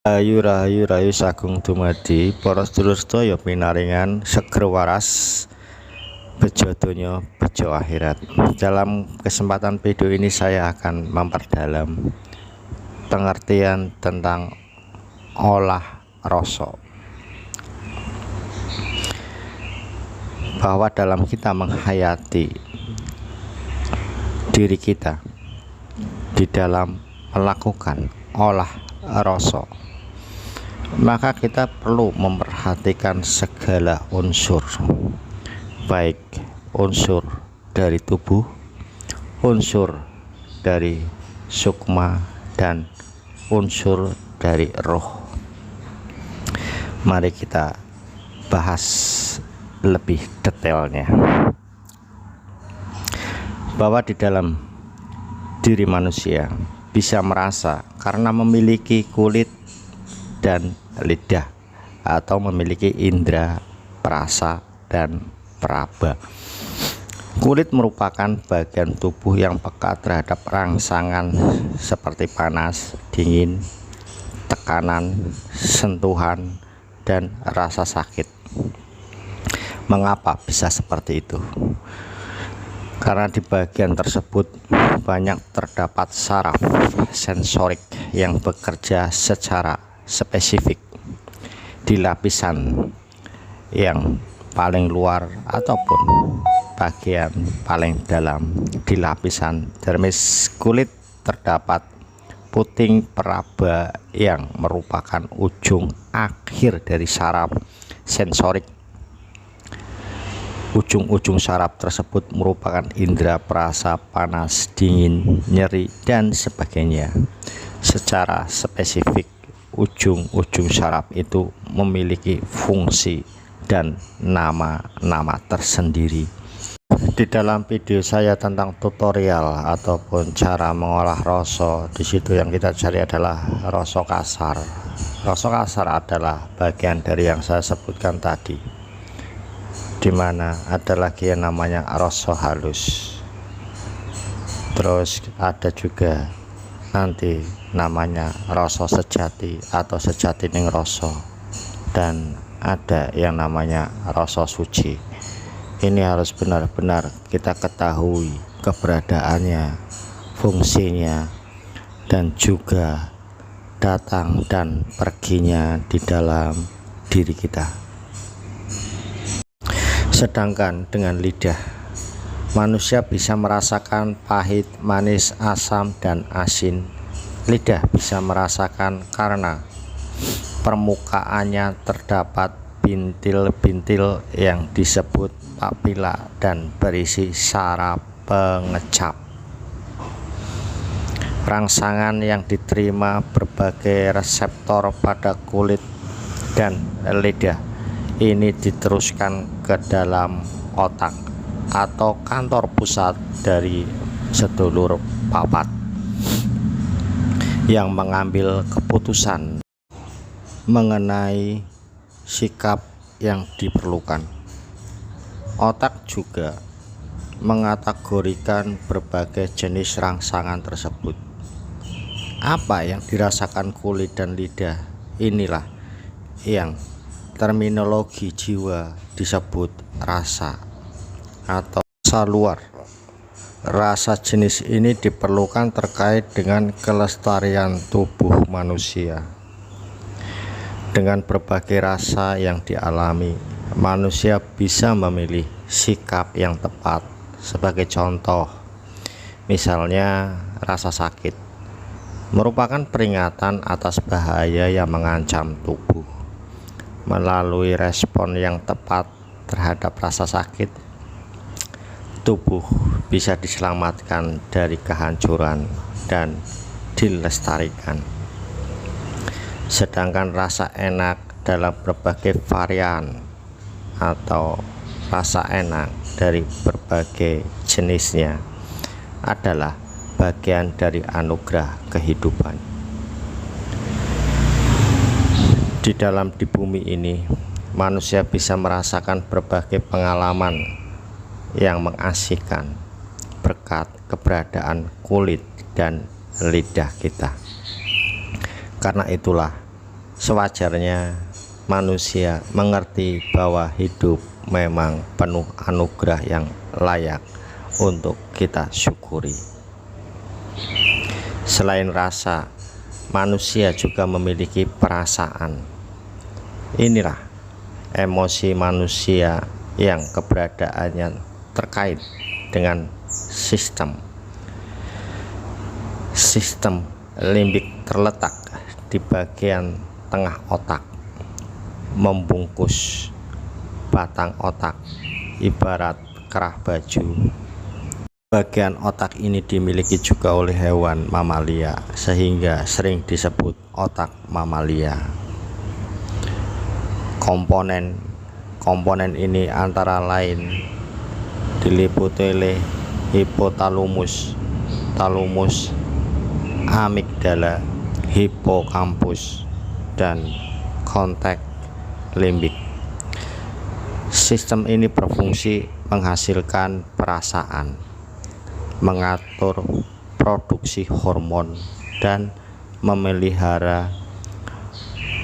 Rahayu rahayu rahayu sagung dumadi para sedulur sedaya pinaringan seger waras bejo donya bejo akhirat. Dalam kesempatan video ini saya akan memperdalam pengertian tentang olah rasa, bahwa dalam kita menghayati diri kita di dalam melakukan olah rasa, maka kita perlu memperhatikan segala unsur, baik unsur dari tubuh, unsur dari sukma, dan unsur dari roh. Mari kita bahas lebih detailnya, bahwa di dalam diri manusia bisa merasa karena memiliki kulit dan lidah, atau memiliki indera perasa dan peraba. Kulit merupakan bagian tubuh yang peka terhadap rangsangan seperti panas, dingin, tekanan, sentuhan, dan rasa sakit. Mengapa bisa seperti itu? Karena di bagian tersebut banyak terdapat saraf sensorik yang bekerja secara spesifik di lapisan yang paling luar ataupun bagian paling dalam. Di lapisan dermis kulit terdapat puting peraba yang merupakan ujung akhir dari saraf sensorik. Ujung-ujung saraf tersebut merupakan indera perasa panas, dingin, nyeri, dan sebagainya. Secara spesifik, ujung-ujung saraf itu memiliki fungsi dan nama-nama tersendiri. Di dalam video saya tentang tutorial ataupun cara mengolah rasa, di situ yang kita cari adalah rasa kasar. Rasa kasar adalah bagian dari yang saya sebutkan tadi, dimana ada lagi yang namanya rasa halus, terus ada juga nanti namanya rasa sejati atau sejati ning rasa, dan ada yang namanya rasa suci. Ini harus benar-benar kita ketahui keberadaannya, fungsinya, dan juga datang dan perginya di dalam diri kita. Sedangkan dengan lidah, manusia bisa merasakan pahit, manis, asam, dan asin. Lidah bisa merasakan karena permukaannya terdapat bintil-bintil yang disebut papila dan berisi saraf pengecap. Rangsangan yang diterima berbagai reseptor pada kulit dan lidah ini diteruskan ke dalam otak atau kantor pusat dari sedulur papat yang mengambil keputusan mengenai sikap yang diperlukan. Otak juga mengategorikan berbagai jenis rangsangan tersebut. Apa yang dirasakan kulit dan lidah, inilah yang terminologi jiwa disebut rasa atau rasa luar. Rasa jenis ini diperlukan terkait dengan kelestarian tubuh manusia. Dengan berbagai rasa yang dialami, manusia bisa memilih sikap yang tepat. Sebagai contoh, misalnya rasa sakit merupakan peringatan atas bahaya yang mengancam tubuh. Melalui respon yang tepat terhadap rasa sakit, tubuh bisa diselamatkan dari kehancuran dan dilestarikan. Sedangkan rasa enak dalam berbagai varian atau rasa enak dari berbagai jenisnya adalah bagian dari anugerah kehidupan. Di bumi ini, manusia bisa merasakan berbagai pengalaman yang mengasihkan berkat keberadaan kulit dan lidah kita. Karena itulah Sewajarnya manusia mengerti bahwa hidup memang penuh anugerah yang layak untuk kita syukuri. Selain rasa, manusia juga memiliki perasaan. Inilah emosi manusia yang keberadaannya terkait dengan sistem limbik terletak di bagian tengah otak, membungkus batang otak ibarat kerah baju. Bagian otak ini dimiliki juga oleh hewan mamalia, sehingga sering disebut otak mamalia. Komponen ini antara lain diliputi oleh hipotalamus, amigdala, hipokampus, dan konteks limbik. Sistem ini berfungsi menghasilkan perasaan, mengatur produksi hormon, dan memelihara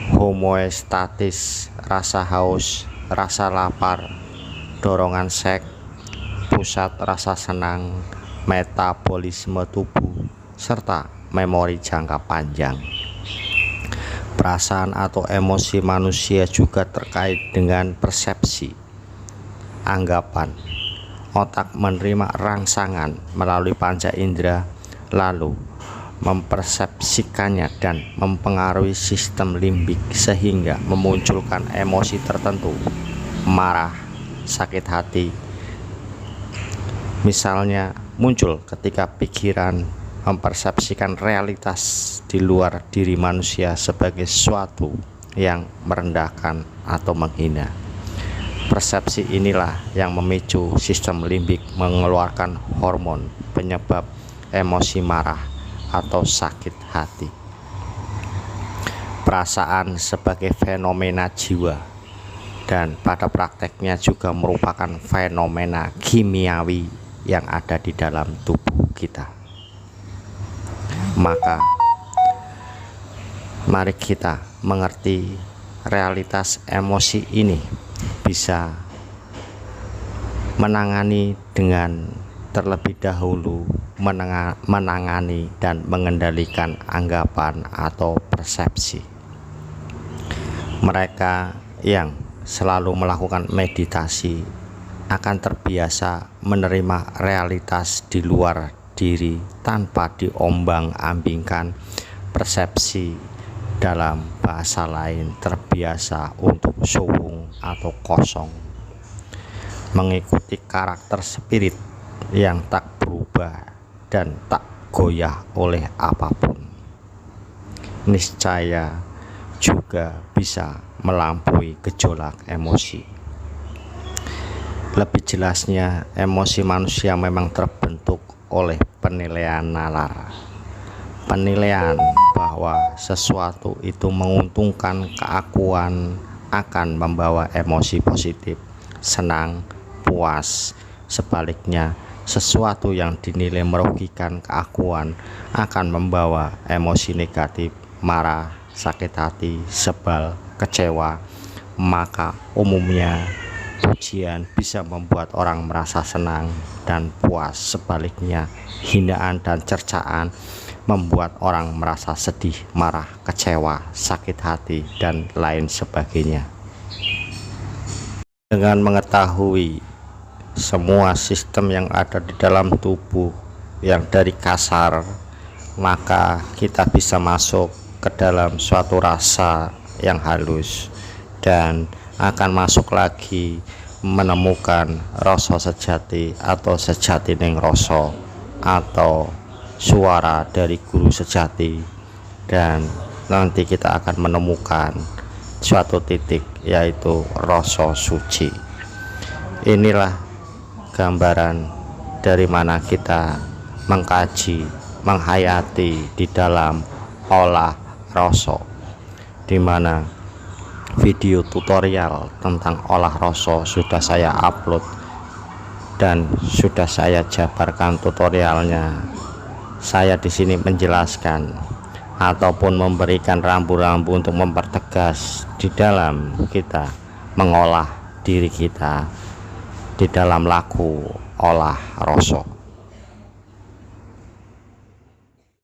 homeostatis rasa haus, rasa lapar, dorongan seks, pusat rasa senang, metabolisme tubuh, serta memori jangka panjang. Perasaan atau emosi manusia juga terkait dengan persepsi, anggapan. Otak menerima rangsangan melalui panca indera, lalu mempersepsikannya dan mempengaruhi sistem limbik sehingga memunculkan emosi tertentu, marah, sakit hati. Misalnya muncul ketika pikiran mempersepsikan realitas di luar diri manusia sebagai sesuatu yang merendahkan atau menghina. Persepsi inilah yang memicu sistem limbik mengeluarkan hormon penyebab emosi marah atau sakit hati. Perasaan sebagai fenomena jiwa dan pada prakteknya juga merupakan fenomena kimiawi yang ada di dalam tubuh kita. Maka mari kita mengerti realitas emosi ini, bisa menangani dengan terlebih dahulu menangani dan mengendalikan anggapan atau persepsi. Mereka yang selalu melakukan meditasi akan terbiasa menerima realitas di luar diri tanpa diombang-ambingkan persepsi. Dalam bahasa lain, terbiasa untuk suwung atau kosong, mengikuti karakter spirit yang tak berubah dan tak goyah oleh apapun. Niscaya juga bisa melampaui gejolak emosi. Lebih jelasnya, emosi manusia memang terbentuk oleh penilaian nalar. Penilaian bahwa sesuatu itu menguntungkan keakuan akan membawa emosi positif, senang, puas. Sebaliknya, sesuatu yang dinilai merugikan keakuan akan membawa emosi negatif, marah, sakit hati, sebal, kecewa. Maka umumnya pujian bisa membuat orang merasa senang dan puas. Sebaliknya, hinaan dan cercaan membuat orang merasa sedih, marah, kecewa, sakit hati, dan lain sebagainya. Dengan mengetahui semua sistem yang ada di dalam tubuh yang dari kasar, maka kita bisa masuk ke dalam suatu rasa yang halus dan akan masuk lagi menemukan rasa sejati atau sejati ning rasa atau suara dari guru sejati, dan nanti kita akan menemukan suatu titik yaitu rasa suci. Inilah gambaran dari mana kita mengkaji, menghayati di dalam olah rasa, di mana video tutorial tentang olah rasa sudah saya upload dan sudah saya jabarkan tutorialnya. Saya di sini menjelaskan ataupun memberikan rambu-rambu untuk mempertegas di dalam kita mengolah diri kita di dalam laku olah rosok.